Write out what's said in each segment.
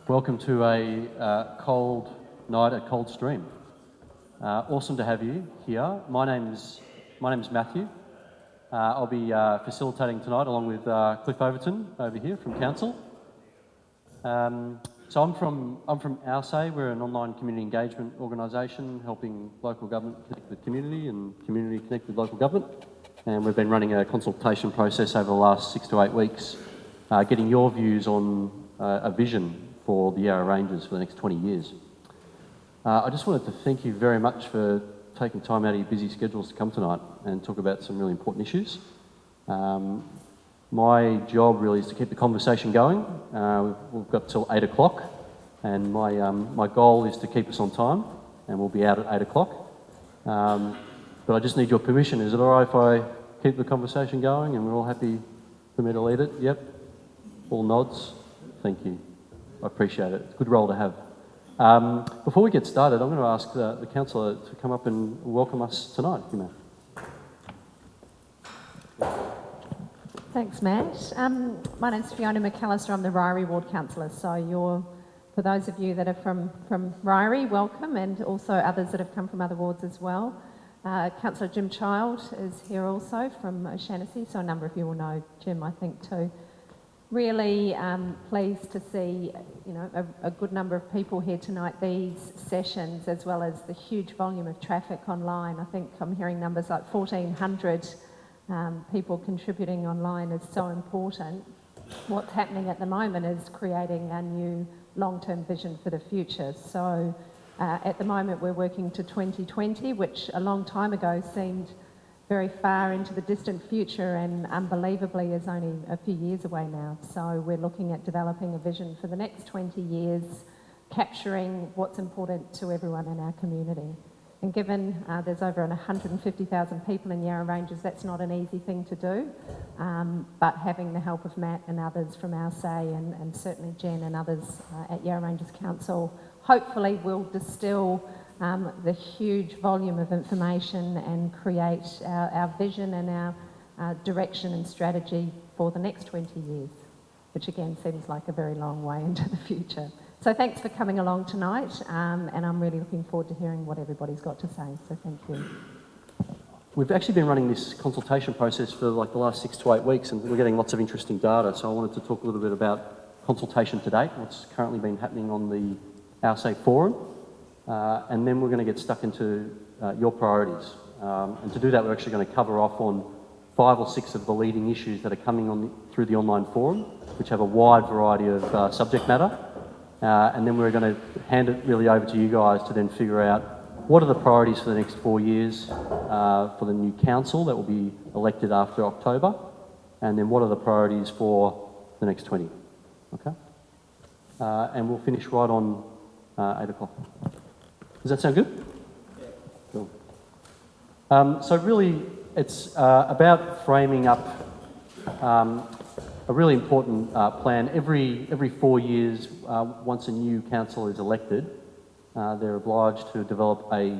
Welcome to a cold night at Coldstream. Awesome to have you here. My name's Matthew. I'll be facilitating tonight along with Cliff Overton over here from Council. So I'm from OurSay. We're an online community engagement organisation helping local government connect with community and community connect with local government. And we've been running a consultation process over the last 6 to 8 weeks, getting your views on a vision for the Yarra Ranges for the next 20 years. I just wanted to thank you very much for taking time out of your busy schedules to come tonight and talk about some really important issues. My job really is to keep the conversation going. We've got till 8 o'clock, and my goal is to keep us on time, and we'll be out at 8 o'clock. But I just need your permission. Is it all right if I keep the conversation going and we're all happy for me to lead it? Yep. All nods. Thank you. I appreciate it. It's a good role to have. Before we get started, I'm going to ask the councillor to come up and welcome us tonight, if you may. Thanks, Matt. My name's Fiona McAllister. I'm the Ryrie Ward Councillor. So for those of you that are from Ryrie, welcome, and also others that have come from other wards as well. Councillor Jim Child is here also from O'Shanassy, so a number of you will know Jim, I think, too. Really pleased to see, a good number of people here tonight. These sessions, as well as the huge volume of traffic online. I think I'm hearing numbers like 1,400 people contributing online is so important. What's happening at the moment is creating a new long-term vision for the future. So at the moment we're working to 2020, which a long time ago seemed very far into the distant future and unbelievably is only a few years away now. So we're looking at developing a vision for the next 20 years, capturing what's important to everyone in our community. And given there's over 150,000 people in Yarra Ranges, that's not an easy thing to do. But having the help of Matt and others from OurSay and certainly Jen and others at Yarra Ranges Council, hopefully will distill the huge volume of information and create our vision and our direction and strategy for the next 20 years, which again seems like a very long way into the future. So thanks for coming along tonight, and I'm really looking forward to hearing what everybody's got to say, so thank you. We've actually been running this consultation process for like the last 6 to 8 weeks, and we're getting lots of interesting data, so I wanted to talk a little bit about consultation to date, what's currently been happening on the OurSay forum. And then we're going to get stuck into your priorities. And to do that, we're actually going to cover off on 5 or 6 of the leading issues that are coming through the online forum, which have a wide variety of subject matter. And then we're going to hand it really over to you guys to then figure out what are the priorities for the next 4 years for the new council that will be elected after October, and then what are the priorities for the next 20. Okay? And we'll finish right on 8 o'clock. Does that sound good? Yeah. Cool. So really, it's about framing up a really important plan. Every 4 years, once a new council is elected, they're obliged to develop a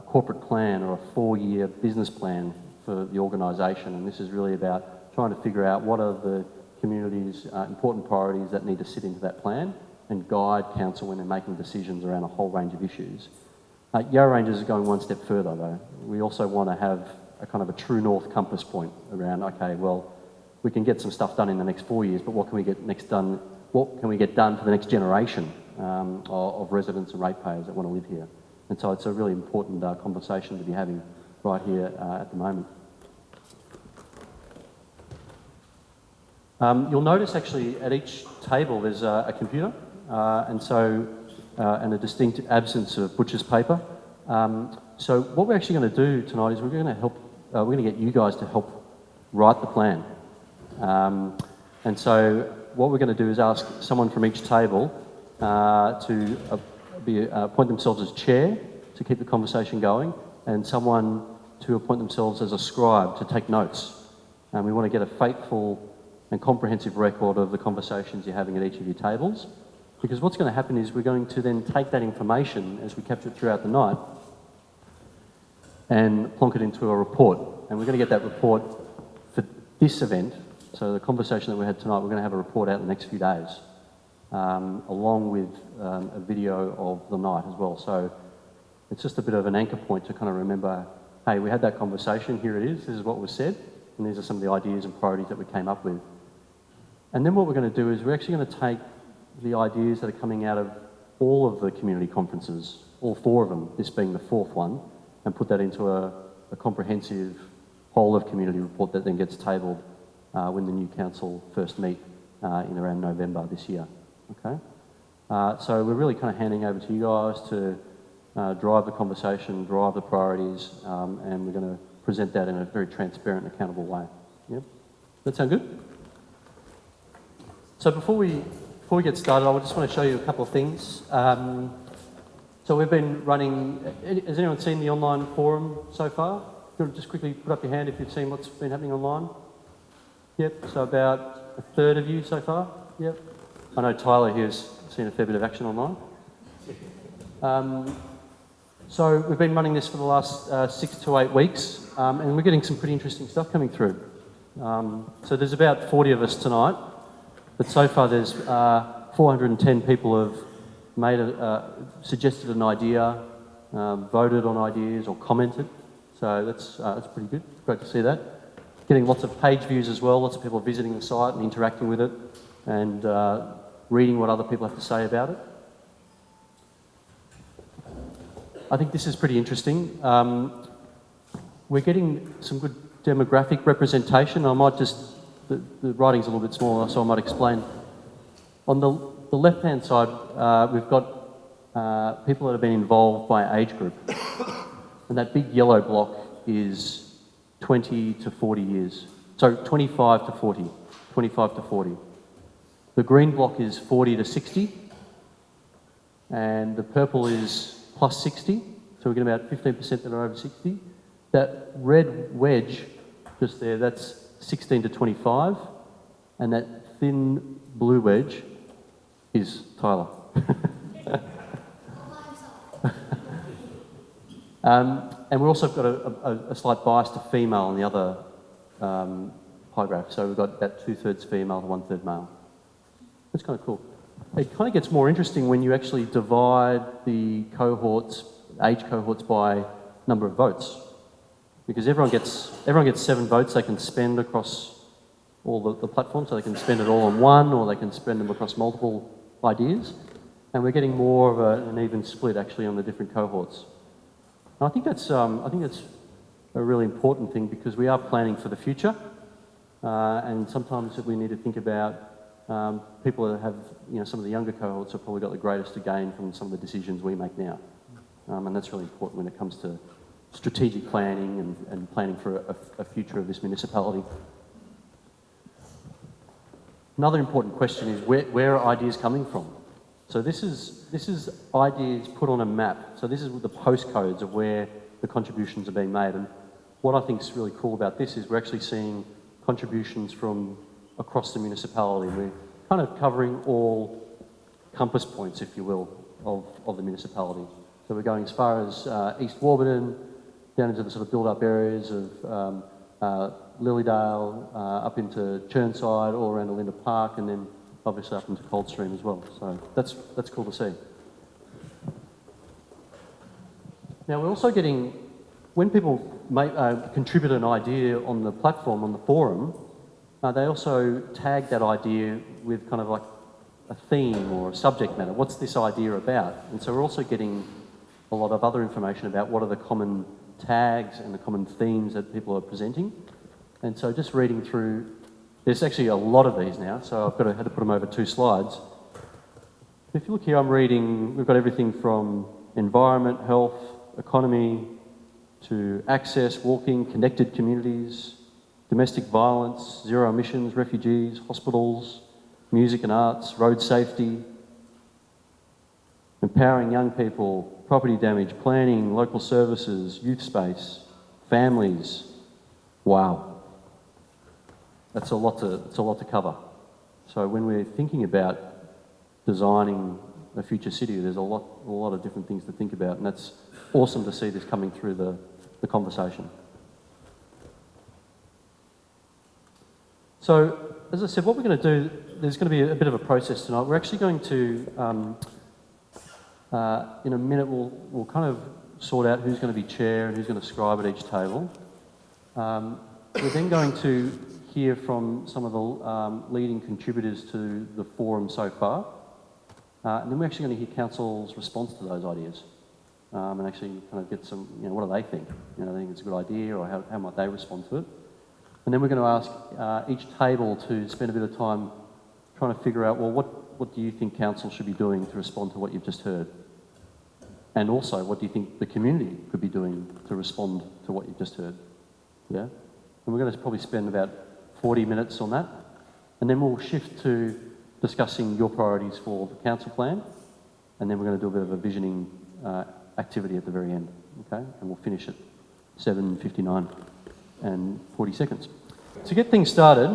corporate plan or a 4-year business plan for the organisation. And this is really about trying to figure out what are the community's important priorities that need to sit into that plan and guide council when they're making decisions around a whole range of issues. Yarra Ranges is going one step further though. We also want to have a kind of a true north compass point around, okay, well, we can get some stuff done in the next 4 years, but what can we get done for the next generation of residents and ratepayers that want to live here? And so it's a really important conversation to be having right here at the moment. You'll notice actually at each table there's a computer. And a distinct absence of butcher's paper. So what we're actually going to do tonight is we're going to get you guys to help write the plan. And so what we're going to do is ask someone from each table to appoint themselves as chair to keep the conversation going, and someone to appoint themselves as a scribe to take notes. And we want to get a faithful and comprehensive record of the conversations you're having at each of your tables. Because what's going to happen is we're going to then take that information as we capture it throughout the night and plonk it into a report. And we're going to get that report for this event. So the conversation that we had tonight, we're going to have a report out in the next few days. along with a video of the night as well. So it's just a bit of an anchor point to kind of remember, hey, we had that conversation, here it is, this is what was said, and these are some of the ideas and priorities that we came up with. And then what we're going to do is we're actually going to take the ideas that are coming out of all of the community conferences, all 4 of them, this being the 4th one, and put that into a comprehensive whole of community report that then gets tabled when the new council first meet in around November this year. Okay? So we're really kind of handing over to you guys to drive the conversation, drive the priorities, and we're going to present that in a very transparent and accountable way. Yep. That sound good? So before we get started, I just want to show you a couple of things. So we've been running, has anyone seen the online forum so far? You want to just quickly put up your hand if you've seen what's been happening online? Yep, so about a third of you so far? Yep. I know Tyler here's seen a fair bit of action online. So we've been running this for the last 6 to 8 weeks, and we're getting some pretty interesting stuff coming through. So there's about 40 of us tonight, but so far there's 410 people have made suggested an idea, voted on ideas or commented. So that's pretty good. Great to see that. Getting lots of page views as well. Lots of people visiting the site and interacting with it, and reading what other people have to say about it. I think this is pretty interesting. We're getting some good demographic representation. I might just, the writing's a little bit smaller, so I might explain. On the left-hand side, we've got people that have been involved by age group. And that big yellow block is 20 to 40 years. So 25 to 40. 25 to 40. The green block is 40 to 60. And the purple is plus 60. So we get about 15% that are over 60. That red wedge just there, that's 16 to 25. And that thin blue wedge is Tyler. And we've also got a slight bias to female on the other pie graph. So we've got about 2/3 female to 1/3 male. That's kind of cool. It kind of gets more interesting when you actually divide the cohorts, age cohorts, by number of votes. Because everyone gets 7 votes they can spend across all the platforms. So they can spend it all on one, or they can spend them across multiple ideas. And we're getting more of an even split actually on the different cohorts. And I think that's a really important thing, because we are planning for the future, and sometimes we need to think about people that have, some of the younger cohorts have probably got the greatest to gain from some of the decisions we make now, and that's really important when it comes to strategic planning and planning for a future of this municipality. Another important question is where are ideas coming from? So this is ideas put on a map. So this is the postcodes of where the contributions are being made. And what I think is really cool about this is we're actually seeing contributions from across the municipality. We're kind of covering all compass points, if you will, of the municipality. So we're going as far as East Warburton, down into the sort of build-up areas of Lilydale, up into Chirnside, all around Olinda Park, and then obviously up into Coldstream as well. So that's cool to see. Now we're also getting, when people contribute an idea on the platform, on the forum, they also tag that idea with kind of like a theme or a subject matter. What's this idea about? And so we're also getting a lot of other information about what are the common tags and the common themes that people are presenting. And so just reading through, there's actually a lot of these now, so I've had to put them over 2 slides. If you look here, I'm reading, we've got everything from environment, health, economy, to access, walking, connected communities, domestic violence, zero emissions, refugees, hospitals, music and arts, road safety, empowering young people, property damage, planning, local services, youth space, families. Wow. That's a lot to cover. So when we're thinking about designing a future city, there's a lot of different things to think about, and that's awesome to see this coming through the conversation. So as I said, what we're going to do, there's going to be a bit of a process tonight. We're actually going to, in a minute, we'll kind of sort out who's going to be chair and who's going to scribe at each table. We're then going to hear from some of the leading contributors to the forum so far. And then we're actually going to hear council's response to those ideas. And actually kind of get some, what do they think? They think it's a good idea, or how might they respond to it? And then we're going to ask each table to spend a bit of time trying to figure out, well, what do you think council should be doing to respond to what you've just heard? And also, what do you think the community could be doing to respond to what you've just heard? Yeah? And we're going to probably spend about 40 minutes on that. And then we'll shift to discussing your priorities for the council plan. And then we're going to do a bit of a visioning activity at the very end, okay? And we'll finish at 7:59 and 40 seconds. To get things started,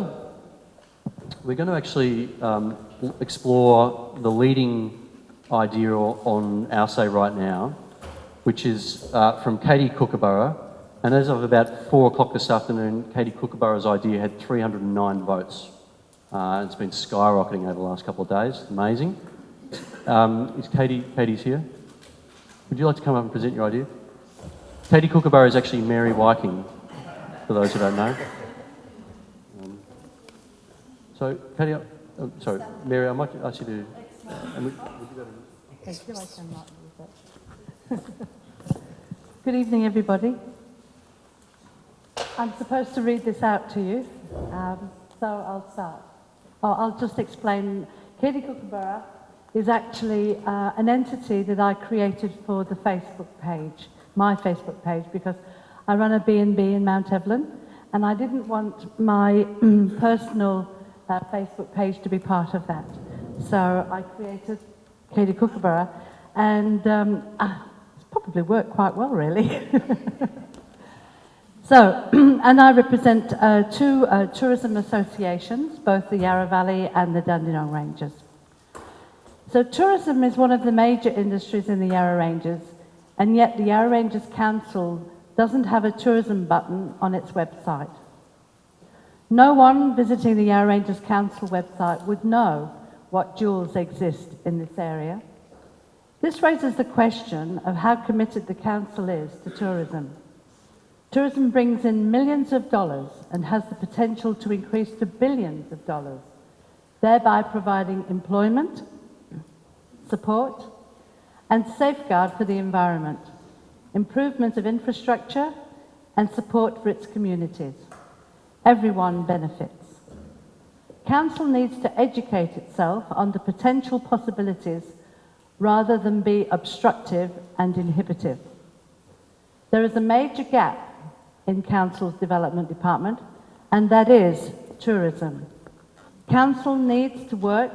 we're going to actually explore the leading idea on our say right now, which is from Katie Kookaburra. And as of about 4 o'clock this afternoon, Katie Kookaburra's idea had 309 votes. It's been skyrocketing over the last couple of days. Amazing. Is Katie's here? Would you like to come up and present your idea? Katie Kookaburra is actually Mary Viking, for those who don't know. So, Katie, sorry, Mary, I might ask you to... Good evening, everybody. I'm supposed to read this out to you, so I'll start. I'll just explain. Katie Kookaburra is actually an entity that I created for the Facebook page, my Facebook page, because I run a B&B in Mount Evelyn, and I didn't want my personal Facebook page to be part of that. So I created Katie Kookaburra, and it's probably worked quite well, really. So, and I represent two tourism associations, both the Yarra Valley and the Dandenong Ranges. So tourism is one of the major industries in the Yarra Ranges, and yet the Yarra Ranges Council doesn't have a tourism button on its website. No one visiting the Yarra Ranges Council website would know what jewels exist in this area. This raises the question of how committed the council is to tourism. Tourism brings in millions of dollars and has the potential to increase to billions of dollars, thereby providing employment, support, and safeguard for the environment, improvement of infrastructure, and support for its communities. Everyone benefits. Council needs to educate itself on the potential possibilities rather than be obstructive and inhibitive. There is a major gap in Council's development department, and that is tourism. Council needs to work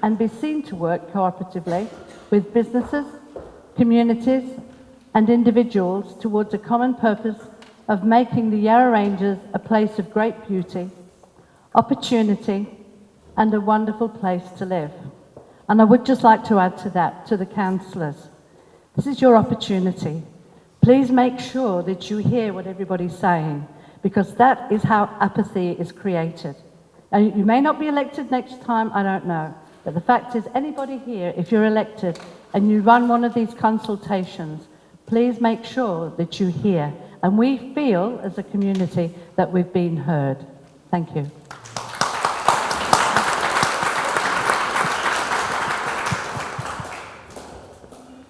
and be seen to work cooperatively with businesses, communities, and individuals towards a common purpose of making the Yarra Ranges a place of great beauty, opportunity, and a wonderful place to live. And I would just like to add to that, to the councillors, this is your opportunity. Please make sure that you hear what everybody's saying, because that is how apathy is created. And you may not be elected next time, I don't know. But the fact is, anybody here, if you're elected and you run one of these consultations, please make sure that you hear. And we feel, as a community, that we've been heard. Thank you.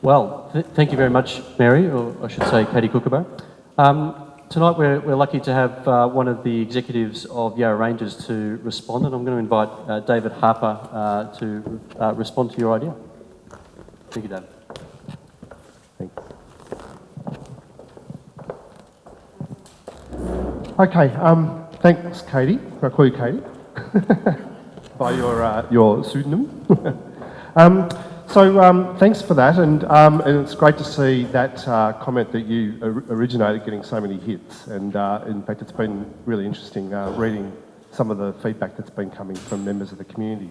Well, thank you very much, Mary, or I should say Katie Kookaburra. Tonight we're lucky to have one of the executives of Yarra Ranges to respond, and I'm going to invite David Harper to respond to your idea. Thank you, David. Thanks. Okay, thanks, Katie. Can I call you Katie? By your pseudonym. Thanks for that, and it's great to see that comment that you originated getting so many hits, and in fact it's been really interesting reading some of the feedback that's been coming from members of the community.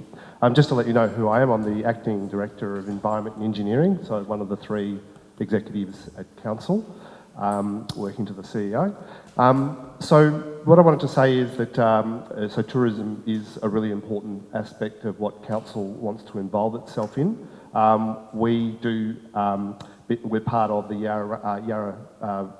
Just to let you know who I am, I'm the Acting Director of Environment and Engineering, so one of the 3 executives at Council, working to the CEO. So what I wanted to say is that so tourism is a really important aspect of what council wants to involve itself in. We're part of the Yarra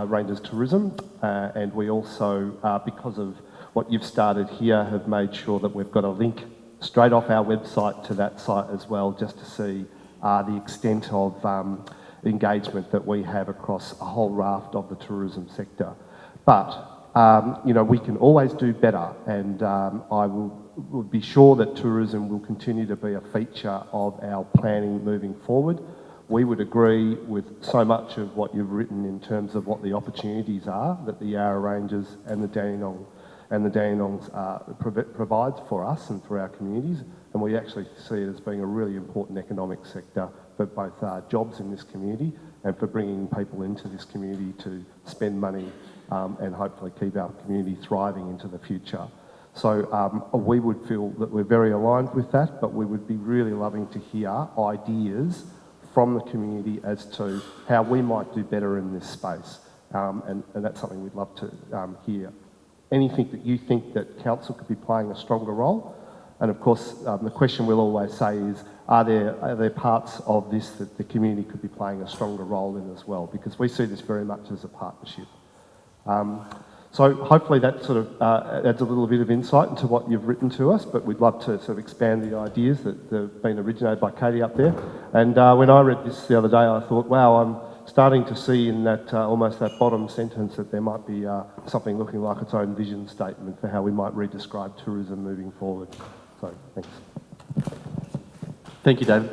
Ranges Tourism, and we also, because of what you've started here, have made sure that we've got a link straight off our website to that site as well, just to see the extent of engagement that we have across a whole raft of the tourism sector. But we can always do better, and I will be sure that tourism will continue to be a feature of our planning moving forward. We would agree with so much of what you've written in terms of what the opportunities are that the Yarra Ranges and the Dandenongs provides for us and for our communities, and we actually see it as being a really important economic sector for both jobs in this community and for bringing people into this community to spend money and hopefully keep our community thriving into the future. So we would feel that we're very aligned with that, but we would be really loving to hear ideas from the community as to how we might do better in this space. And that's something we'd love to hear. Anything that you think that council could be playing a stronger role? And of course, the question we'll always say is, are there parts of this that the community could be playing a stronger role in as well? Because we see this very much as a partnership. So hopefully that sort of adds a little bit of insight into what you've written to us, but we'd love to sort of expand the ideas that have been originated by Katie up there. And when I read this the other day, I thought, wow, I'm starting to see in that almost that bottom sentence that there might be something looking like its own vision statement for how we might re-describe tourism moving forward. So, thanks. Thank you, David.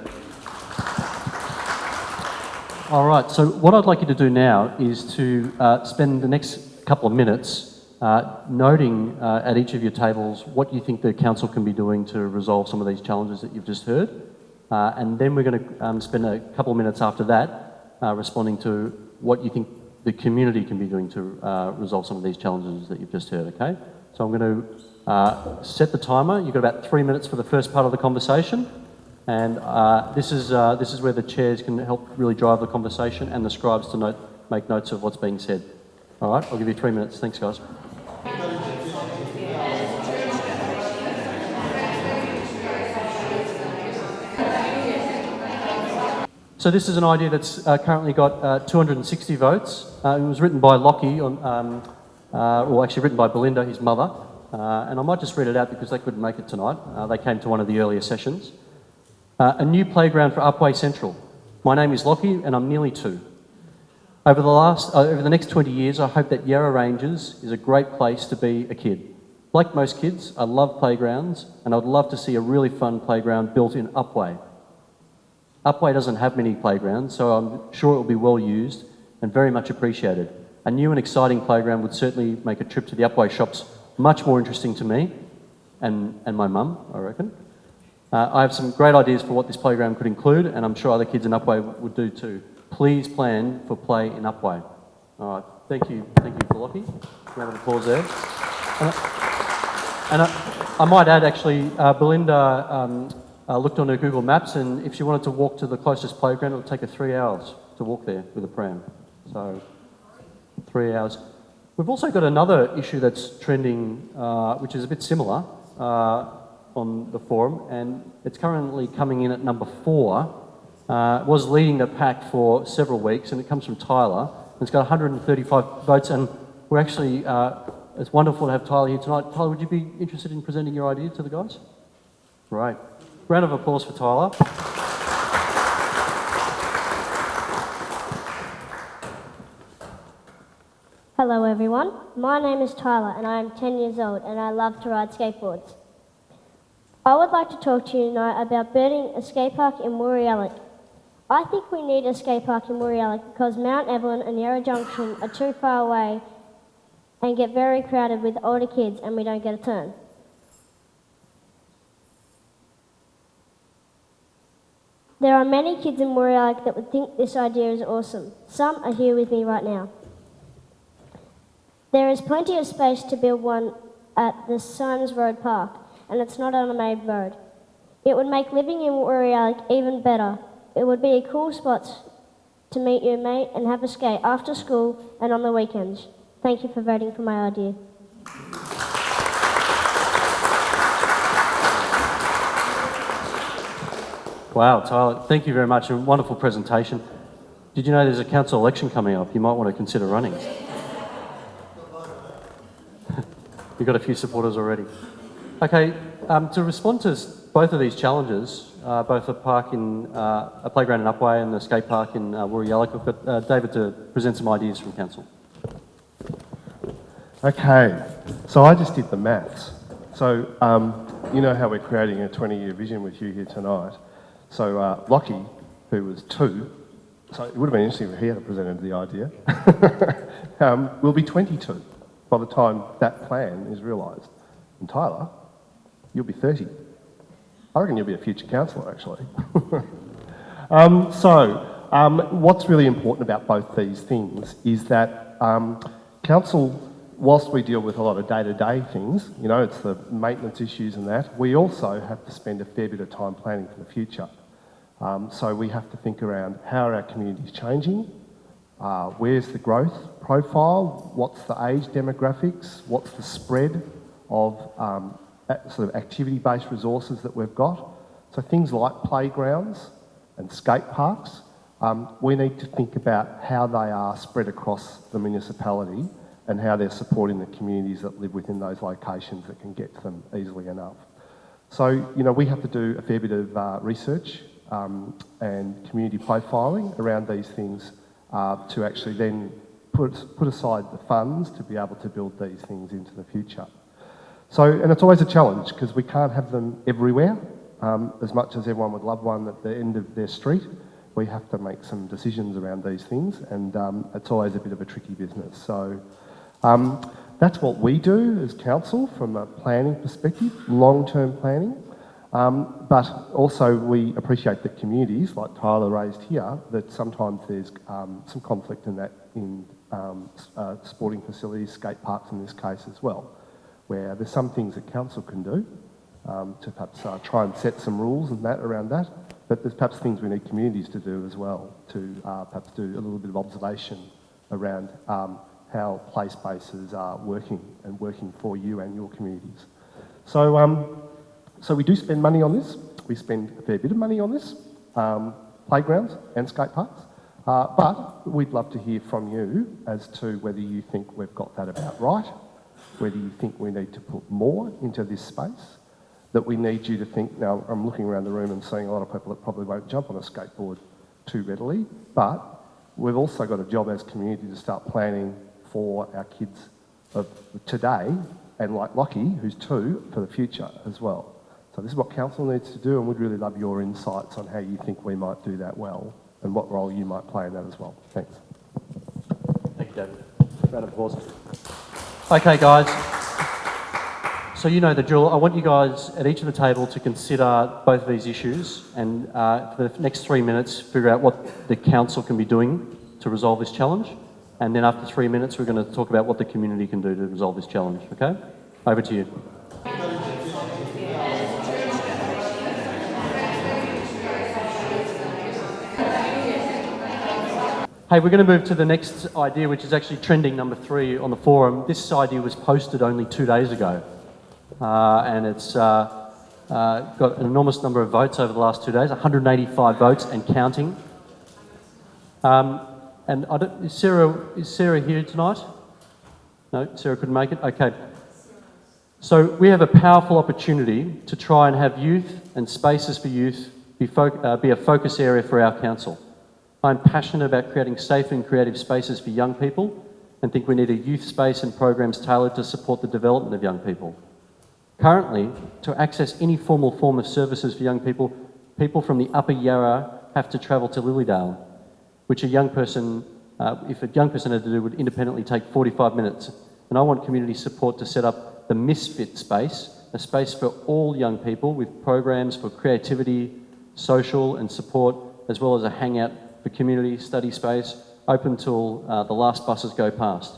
All right, so what I'd like you to do now is to spend the next couple of minutes noting at each of your tables what you think the council can be doing to resolve some of these challenges that you've just heard. And then we're going to spend a couple of minutes after that responding to what you think the community can be doing to resolve some of these challenges that you've just heard, okay? So I'm going to set the timer. You've got about 3 minutes for the first part of the conversation. And this is where the chairs can help really drive the conversation and the scribes to make notes of what's being said. All right, I'll give you 3 minutes. Thanks, guys. So this is an idea that's currently got 260 votes. It was written by Lockie, or actually written by Belinda, his mother. And I might just read it out because they couldn't make it tonight. They came to one of the earlier sessions. A new playground for Upwey Central. My name is Lockie and I'm nearly 2. Over the next 20 years, I hope that Yarra Ranges is a great place to be a kid. Like most kids, I love playgrounds and I'd love to see a really fun playground built in Upwey. Upwey doesn't have many playgrounds, so I'm sure it will be well used and very much appreciated. A new and exciting playground would certainly make a trip to the Upwey shops much more interesting to me and my mum, I reckon. I have some great ideas for what this playground could include, and I'm sure other kids in Upwey would do too. Please plan for play in Upwey. All right, thank you for Lockie. Round of applause there. And I might add, actually, Belinda looked on her Google Maps, and if she wanted to walk to the closest playground, it would take her 3 hours to walk there with a pram. So, 3 hours. We've also got another issue that's trending, which is a bit similar on the forum, and it's currently coming in at number 4. It was leading the pack for several weeks, and it comes from Tyler. It's got 135 votes, and we're actually, it's wonderful to have Tyler here tonight. Tyler, would you be interested in presenting your idea to the guys? Right. Round of applause for Tyler. Hello everyone, my name is Tyler and I am 10 years old and I love to ride skateboards. I would like to talk to you tonight about building a skate park in Muriallic. I think we need a skate park in Muriallic because Mount Evelyn and Yarra Junction are too far away and get very crowded with older kids and we don't get a turn. There are many kids in Muriallic that would think this idea is awesome. Some are here with me right now. There is plenty of space to build one at the Symes Road Park, and it's not on a main road. It would make living in Muriallic even better. It would be a cool spot to meet your mate and have a skate after school and on the weekends. Thank you for voting for my idea. Wow, Tyler, thank you very much. A wonderful presentation. Did you know there's a council election coming up? You might want to consider running. You've got a few supporters already. Okay, to respond to both of these challenges, both a park in a playground in Upwey and the skate park in Woorayallock, I've got David to present some ideas from council. Okay, so I just did the maths. So you know how we're creating a 20-year vision with you here tonight. So Lockie, who was 2, so it would have been interesting if he had presented the idea, will be 22 by the time that plan is realised. And Tyler, you'll be 30. I reckon you'll be a future councillor, actually. What's really important about both these things is that council, whilst we deal with a lot of day-to-day things, you know, it's the maintenance issues and that, we also have to spend a fair bit of time planning for the future. So we have to think around how are our communities changing, where's the growth profile, what's the age demographics, what's the spread of sort of activity-based resources that we've got. So things like playgrounds and skate parks, we need to think about how they are spread across the municipality and how they're supporting the communities that live within those locations that can get to them easily enough. So, you know, we have to do a fair bit of research and community profiling around these things to actually then put aside the funds to be able to build these things into the future. So, and it's always a challenge because we can't have them everywhere. As much as everyone would love one at the end of their street, we have to make some decisions around these things, and it's always a bit of a tricky business. So that's what we do as council from a planning perspective, long-term planning. But also we appreciate that communities, like Tyler raised here, that sometimes there's some conflict in that in sporting facilities, skate parks in this case as well, where there's some things that council can do to perhaps try and set some rules and that around that, but there's perhaps things we need communities to do as well to perhaps do a little bit of observation around how play spaces are working and working for you and your communities. So we do spend money on this. We spend a fair bit of money on this, playgrounds and skate parks, but we'd love to hear from you as to whether you think we've got that about right, whether you think we need to put more into this space, that we need you to think, now I'm looking around the room and seeing a lot of people that probably won't jump on a skateboard too readily, but we've also got a job as a community to start planning for our kids of today, and like Lockie, who's 2, for the future as well. So this is what council needs to do, and we'd really love your insights on how you think we might do that well, and what role you might play in that as well. Thanks. Thank you, David. Round of applause. Okay, guys. So you know the drill. I want you guys at each of the table to consider both of these issues, and for the next 3 minutes, figure out what the council can be doing to resolve this challenge. And then after 3 minutes, we're going to talk about what the community can do to resolve this challenge, okay? Over to you. Hey, we're going to move to the next idea, which is actually trending number 3 on the forum. This idea was posted only 2 days ago, and it's got an enormous number of votes over the last 2 days, 185 votes and counting. And is Sarah here tonight? No, Sarah couldn't make it? Okay. So we have a powerful opportunity to try and have youth and spaces for youth be a focus area for our council. I'm passionate about creating safe and creative spaces for young people and think we need a youth space and programs tailored to support the development of young people. Currently, to access any form of services for young people, people from the Upper Yarra have to travel to Lilydale, which if a young person had to do, would independently take 45 minutes. And I want community support to set up the Misfit space, a space for all young people with programs for creativity, social and support, as well as a hangout for community study space, open till the last buses go past.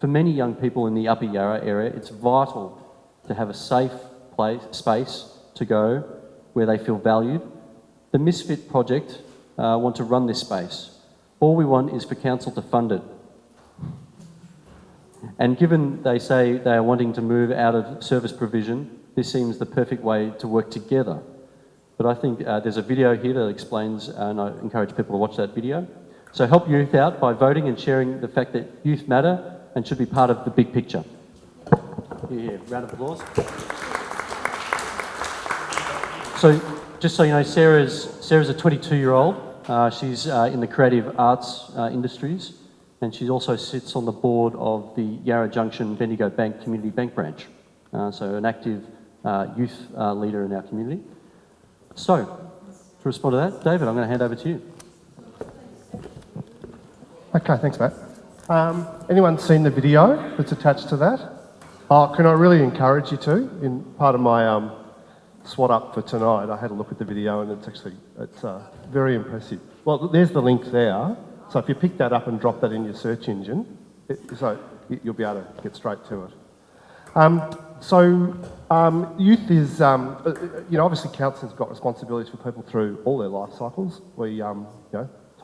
For many young people in the Upper Yarra area, it's vital to have a safe space to go where they feel valued. The Misfit project want to run this space. All we want is for council to fund it. And given they say they are wanting to move out of service provision, this seems the perfect way to work together. But I think there's a video here that explains, and I encourage people to watch that video. So help youth out by voting and sharing the fact that youth matter and should be part of the big picture. Here, round of applause. So just so you know, Sarah's a 22-year-old. She's in the creative arts industries, and she also sits on the board of the Yarra Junction Bendigo Bank Community Bank branch. So an active youth leader in our community. So, to respond to that, David, I'm going to hand over to you. Okay, thanks, Matt. Anyone seen the video that's attached to that? Oh, can I really encourage you to? In part of my SWAT up for tonight, I had a look at the video and it's very impressive. Well, there's the link there. So if you pick that up and drop that in your search engine, you'll be able to get straight to it. Youth is, obviously council's got responsibilities for people through all their life cycles. We,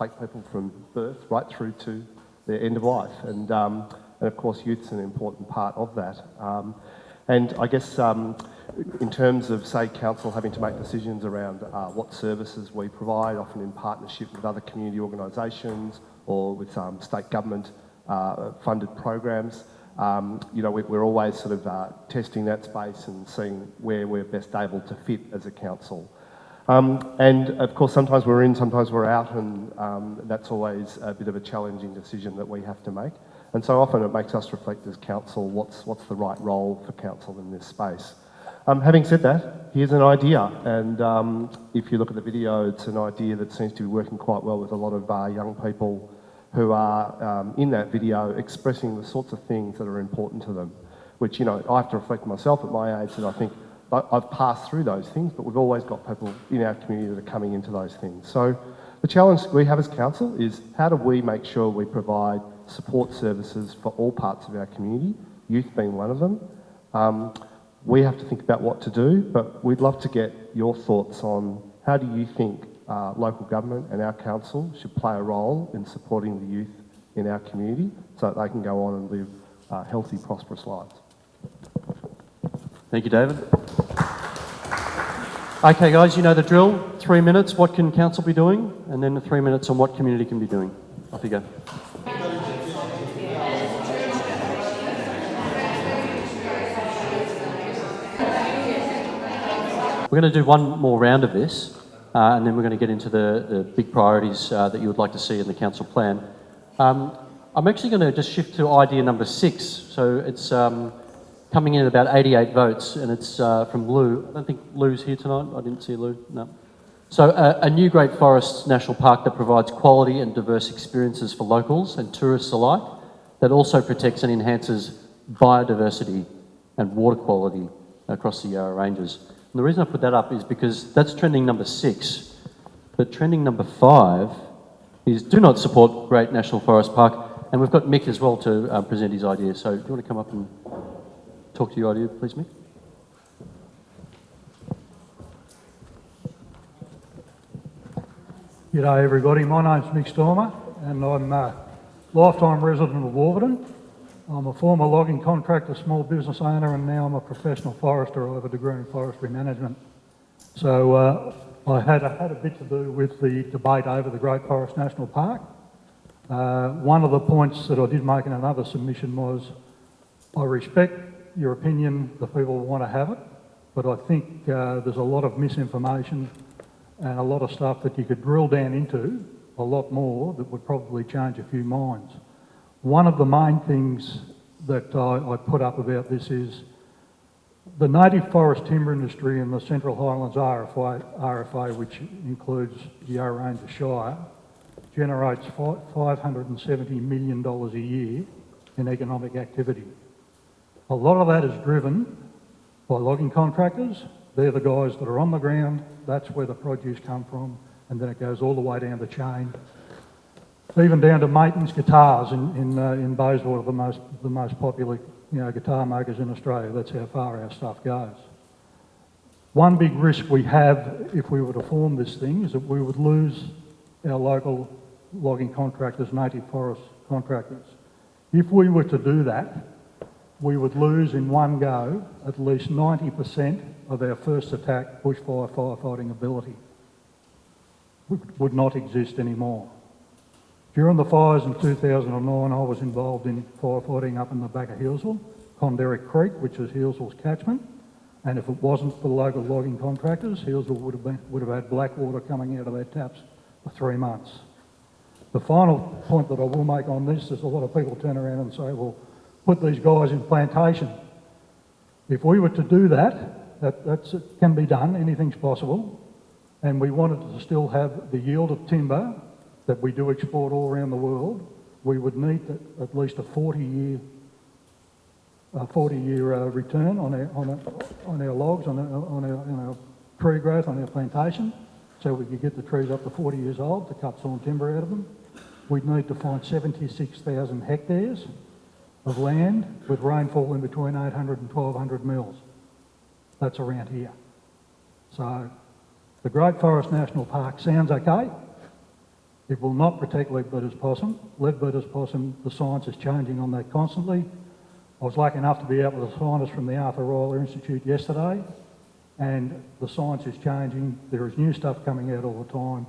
take people from birth right through to their end of life. And of course, youth's an important part of that. And I guess in terms of, say, council having to make decisions around what services we provide, often in partnership with other community organisations or with state government funded programs, we're always sort of testing that space and seeing where we're best able to fit as a council. And of course, sometimes we're in, sometimes we're out, and that's always a bit of a challenging decision that we have to make. And so often it makes us reflect as council, what's the right role for council in this space. Having said that, here's an idea, and if you look at the video, it's an idea that seems to be working quite well with a lot of young people who are in that video expressing the sorts of things that are important to them, which, I have to reflect myself at my age, and I think I've passed through those things, but we've always got people in our community that are coming into those things. So the challenge we have as council is how do we make sure we provide support services for all parts of our community, youth being one of them. We have to think about what to do, but we'd love to get your thoughts on how do you think local government and our council should play a role in supporting the youth in our community so that they can go on and live healthy, prosperous lives. Thank you, David. Okay, guys, you know the drill. 3 minutes, what can council be doing? And then the 3 minutes on what community can be doing. Off you go. We're going to do one more round of this, and then we're going to get into the big priorities that you would like to see in the council plan. I'm actually going to just shift to idea number 6. So it's coming in at about 88 votes, and it's from Lou. I don't think Lou's here tonight. I didn't see Lou, no. So a new Great Forests National Park that provides quality and diverse experiences for locals and tourists alike, that also protects and enhances biodiversity and water quality across the Yarra Ranges. And the reason I put that up is because that's trending number 6, but trending number 5 is do not support Great National Forest Park, and we've got Mick as well to present his idea. So do you want to come up and talk to your idea, please, Mick? G'day everybody, my name's Mick Stormer and I'm a lifetime resident of Warburton. I'm a former logging contractor, small business owner, and now I'm a professional forester. I have a degree in forestry management. So I had a bit to do with the debate over the Great Forest National Park. One of the points that I did make in another submission was I respect your opinion, the people want to have it, but I think there's a lot of misinformation and a lot of stuff that you could drill down into a lot more that would probably change a few minds. One of the main things that I put up about this is the native forest timber industry in the Central Highlands RFA, which includes the Yarra Ranges Shire, generates $570 million a year in economic activity. A lot of that is driven by logging contractors. They're the guys that are on the ground, that's where the produce come from, and then it goes all the way down the chain, even down to maintenance guitars in Bayswater, the most popular guitar makers in Australia. That's how far our stuff goes. One big risk we have if we were to form this thing is that we would lose our local logging contractors, native forest contractors. If we were to do that, we would lose in one go at least 90% of our first attack bushfire firefighting ability. Would not exist anymore. During the fires in 2009, I was involved in firefighting up in the back of Healesville, Conderick Creek, which is Healesville's catchment, and if it wasn't for the local logging contractors, Healesville would have had black water coming out of their taps for 3 months. The final point that I will make on this is a lot of people turn around and say, well, put these guys in plantation. If we were to do that, it can be done, anything's possible, and we wanted to still have the yield of timber that we do export all around the world, we would need at least a 40-year return on our logs, on our tree growth, on our plantation, so we could get the trees up to 40 years old to cut sawn timber out of them. We'd need to find 76,000 hectares of land with rainfall in between 800 and 1,200 mils. That's around here. So the Great Forest National Park sounds okay. It will not protect leadbeater's possum. Leadbeater's possum, the science is changing on that constantly. I was lucky enough to be out with a scientist from the Arthur Ryler Institute yesterday, and the science is changing. There is new stuff coming out all the time.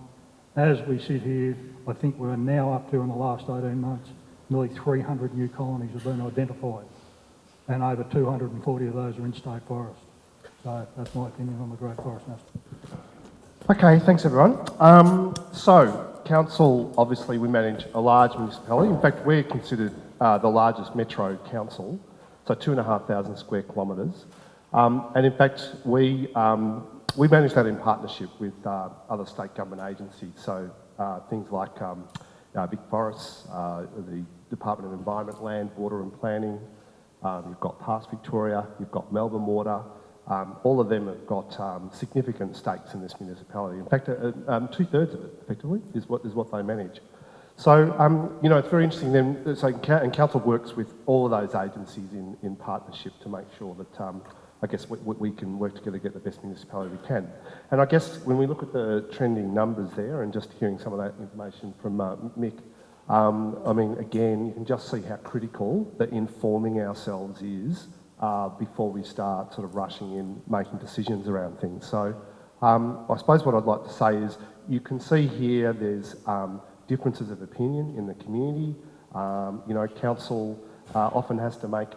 As we sit here, I think we're now up to, in the last 18 months, nearly 300 new colonies have been identified, and over 240 of those are in state forest. So that's my opinion on the Great Forest National. Okay, thanks everyone. So, council, obviously we manage a large municipality. In fact, we're considered the largest metro council, so 2,500 square kilometres. And in fact, we manage that in partnership with other state government agencies. So things like Big Forests, the Department of Environment, Land, Water and Planning. You've got Past Victoria, you've got Melbourne Water. All of them have got significant stakes in this municipality. In fact, 2/3 of it, effectively, is what they manage. So, it's very interesting then, and council works with all of those agencies in partnership to make sure that, I guess, we can work together to get the best municipality we can. And I guess when we look at the trending numbers there, and just hearing some of that information from Mick, I mean, again, you can just see how critical that informing ourselves is before we start sort of rushing in, making decisions around things. So I suppose what I'd like to say is you can see here there's differences of opinion in the community. Council often has to make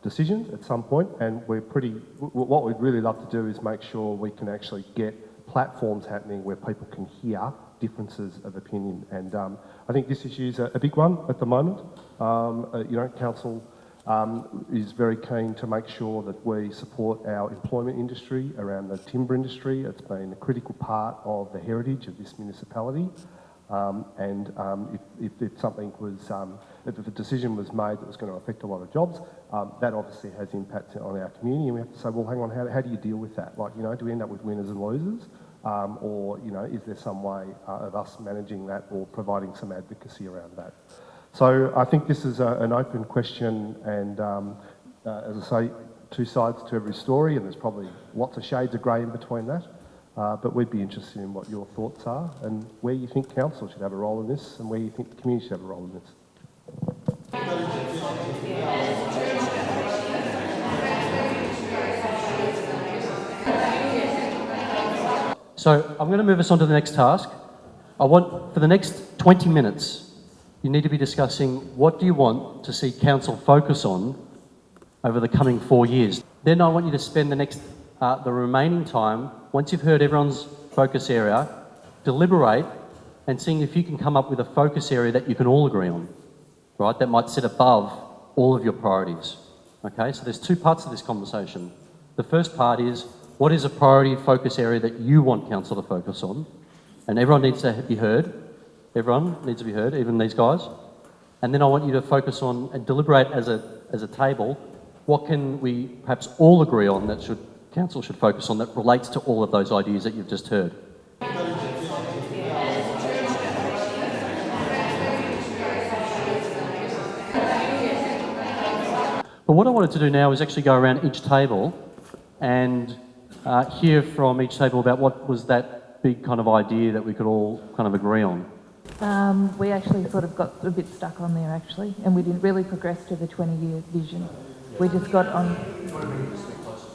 decisions at some point, and what we'd really love to do is make sure we can actually get platforms happening where people can hear differences of opinion. And I think this issue is a big one at the moment. Council is very keen to make sure that we support our employment industry around the timber industry. It's been a critical part of the heritage of this municipality. If something was, if a decision was made that was going to affect a lot of jobs, that obviously has impact on our community, and we have to say, well, hang on, how do you deal with that? Like, do we end up with winners and losers? Or is there some way of us managing that or providing some advocacy around that? So I think this is an open question, and as I say, two sides to every story, and there's probably lots of shades of grey in between that. But we'd be interested in what your thoughts are and where you think council should have a role in this and where you think the community should have a role in this. So I'm going to move us on to the next task. I want, for the next 20 minutes, you need to be discussing what do you want to see council focus on over the coming 4 years. Then I want you to spend the remaining time, once you've heard everyone's focus area, deliberate and seeing if you can come up with a focus area that you can all agree on, right? That might sit above all of your priorities, okay? So there's two parts to this conversation. The first part is, what is a priority focus area that you want council to focus on? And everyone needs to be heard. Everyone needs to be heard, even these guys. And then I want you to focus on and deliberate as a table, what can we perhaps all agree on that council should focus on that relates to all of those ideas that you've just heard. But what I wanted to do now is actually go around each table and hear from each table about what was that big kind of idea that we could all kind of agree on. We actually sort of got a bit stuck on there actually, and we didn't really progress to the 20-year vision. We just got on.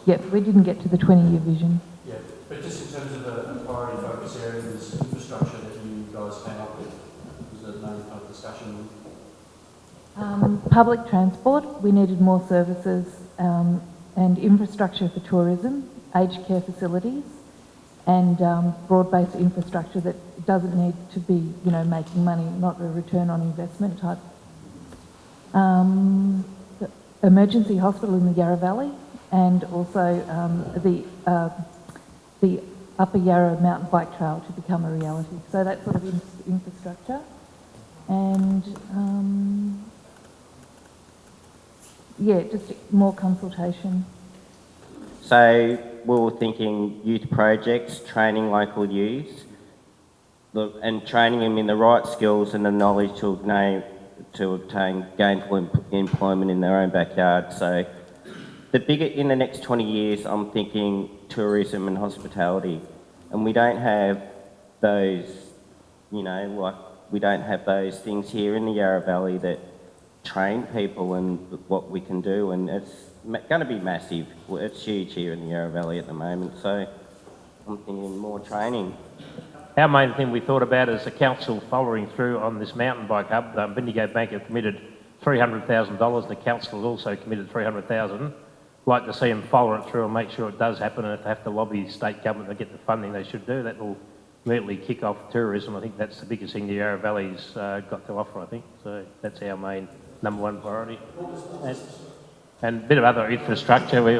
Yep, we didn't get to the 20-year vision. Yeah, but just in terms of a priority focus area, there's infrastructure that you guys came up with. Was there no kind of discussion? Public transport, we needed more services and infrastructure for tourism, aged care facilities, and broad-based infrastructure that doesn't need to be, you know, making money, not a return on investment type. The emergency hospital in the Yarra Valley, and also the Upper Yarra mountain bike trail to become a reality. So that sort of infrastructure. And yeah, just more consultation. So we were thinking youth projects, training local youth, and training them in the right skills and the knowledge to obtain gainful employment in their own backyard. So in the next 20 years, I'm thinking tourism and hospitality. And we don't have those, you know, we don't have those things here in the Yarra Valley that train people and what we can do, and it's going to be massive. It's huge here in the Yarra Valley at the moment, so I'm thinking more training. Our main thing we thought about is the council following through on this mountain bike hub. Bendigo Bank have committed $300,000 and the council has also committed $300,000. Like to see them follow it through and make sure it does happen, and if they have to lobby state government to get the funding they should do, that will immediately kick off tourism. I think that's the biggest thing the Yarra Valley's got to offer, I think. So that's our main number one priority. And a bit of other infrastructure. We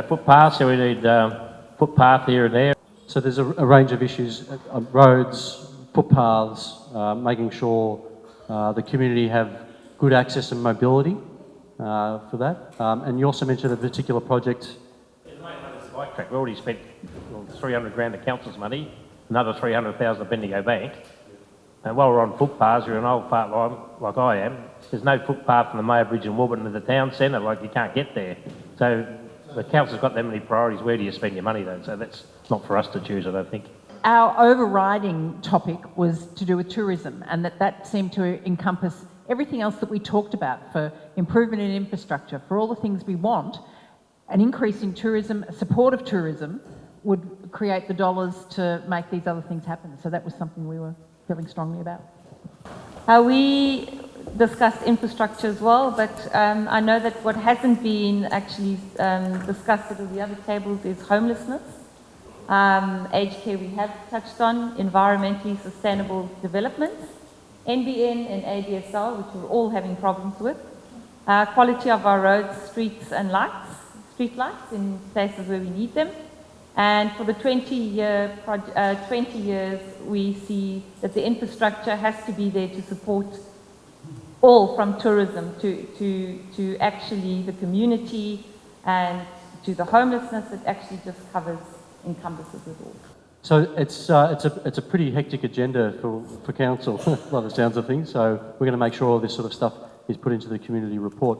footpaths, so we need footpath here and there. So there's a range of issues, roads, footpaths, making sure the community have good access and mobility for that. And you also mentioned a particular project. Bike track. We already spent 300 grand of council's money, another 300,000 at Bendigo Bank. And while we're on footpaths, you're an old fart like I am, there's no footpath from the Mayor Bridge in Warburton to the town centre, like you can't get there. So the council's got that many priorities. Where do you spend your money though? So that's not for us to choose, I don't think. Our overriding topic was to do with tourism, and that seemed to encompass everything else that we talked about for improvement in infrastructure, for all the things we want. An increase in tourism, support of tourism, would create the dollars to make these other things happen. So that was something we were feeling strongly about. We discussed infrastructure as well, but I know that what hasn't been actually discussed at all the other tables is homelessness. Aged care we have touched on, environmentally sustainable developments, NBN and ADSL, which we're all having problems with, quality of our roads, streets and lights, street lights in places where we need them. And for the 20 years, we see that the infrastructure has to be there to support all, from tourism to actually the community and to the homelessness. It actually just encompasses it all. So it's a pretty hectic agenda for council, by the sounds of things. So we're going to make sure all this sort of stuff is put into the community report.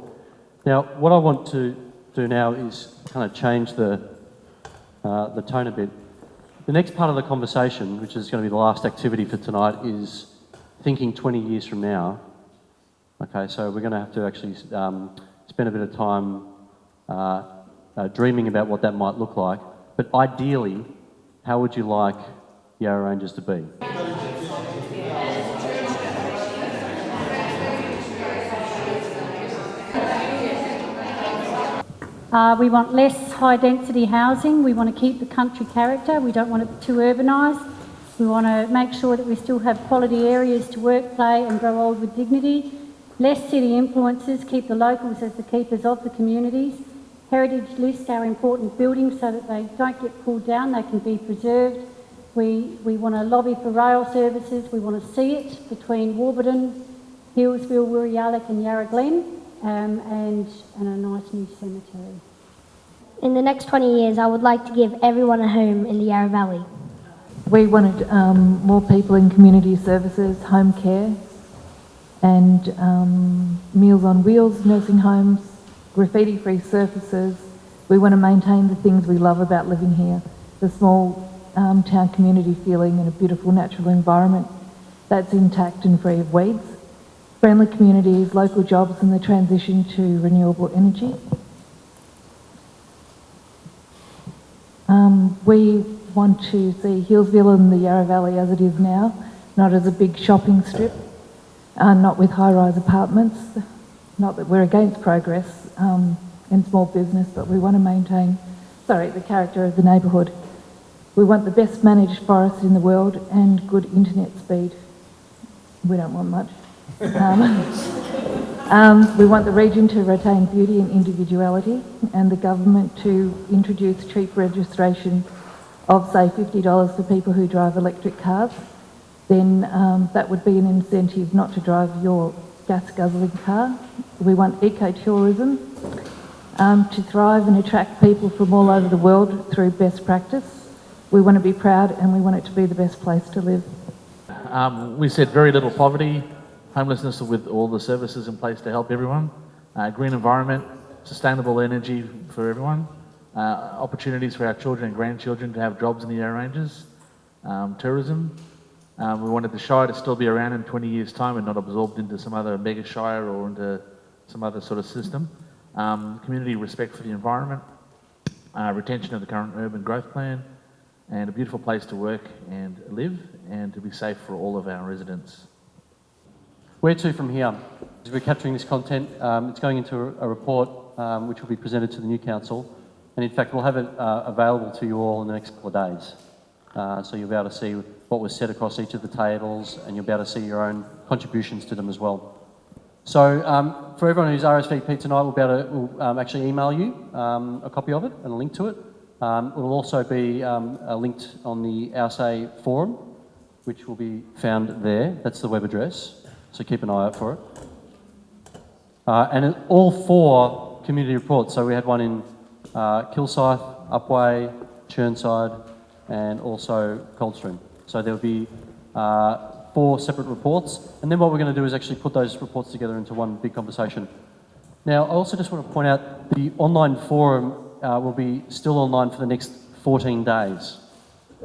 Now, what I want to do now is kind of change the tone a bit. The next part of the conversation, which is going to be the last activity for tonight, is thinking 20 years from now. Okay, so we're going to have to actually spend a bit of time dreaming about what that might look like. But ideally, how would you like Yarra Rangers to be? We want less high-density housing. We want to keep the country character. We don't want it too urbanised. We want to make sure that we still have quality areas to work, play and grow old with dignity. Less city influences, keep the locals as the keepers of the communities. Heritage list our important buildings so that they don't get pulled down, they can be preserved. We want to lobby for rail services. We want to see it between Warburton, Hillsville, Wirialek and Yarra Glen. And a nice new cemetery. In the next 20 years, I would like to give everyone a home in the Yarra Valley. We wanted more people in community services, home care, and Meals on Wheels, nursing homes, graffiti-free surfaces. We want to maintain the things we love about living here, the small town community feeling in a beautiful natural environment that's intact and free of weeds. friendly communities, local jobs and the transition to renewable energy. We want to see Hillsville and the Yarra Valley as it is now, not as a big shopping strip, not with high-rise apartments. Not that we're against progress in small business, but we want to maintain, the character of the neighbourhood. We want the best managed forest in the world and good internet speed. We don't want much. We want the region to retain beauty and individuality, and the government to introduce cheap registration of, say, $50 for people who drive electric cars. Then that would be an incentive not to drive your gas-guzzling car. We want ecotourism to thrive and attract people from all over the world through best practice. We want to be proud and we want it to be the best place to live. We said very little poverty, homelessness with all the services in place to help everyone, green environment, sustainable energy for everyone, opportunities for our children and grandchildren to have jobs in the Yarra Ranges, tourism. We wanted the Shire to still be around in 20 years' time and not absorbed into some other mega Shire or into some other sort of system. Community respect for the environment, retention of the current urban growth plan, and a beautiful place to work and live and to be safe for all of our residents. Where to from here? As we're capturing this content, it's going into a report which will be presented to the new council, and in fact we'll have it available to you all in the next couple of days. So you'll be able to see what was said across each of the tables, and you'll be able to see your own contributions to them as well. So for everyone who's RSVP'd tonight, we'll actually email you a copy of it and a link to it. It will also be linked on the AUSA forum, which will be found there. That's the web address, so keep an eye out for it. And all 4 community reports, so we had one in Kilsyth, Upwey, Churnside, and also Coldstream. So there'll be 4 separate reports, and then what we're going to do is actually put those reports together into one big conversation. Now, I also just want to point out the online forum will be still online for the next 14 days.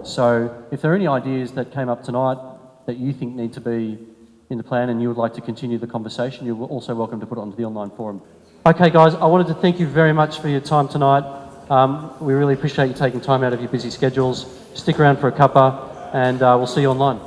So if there are any ideas that came up tonight that you think need to be in the plan and you would like to continue the conversation, you're also welcome to put it onto the online forum. Okay, guys, I wanted to thank you very much for your time tonight. We really appreciate you taking time out of your busy schedules. Stick around for a cuppa, and we'll see you online.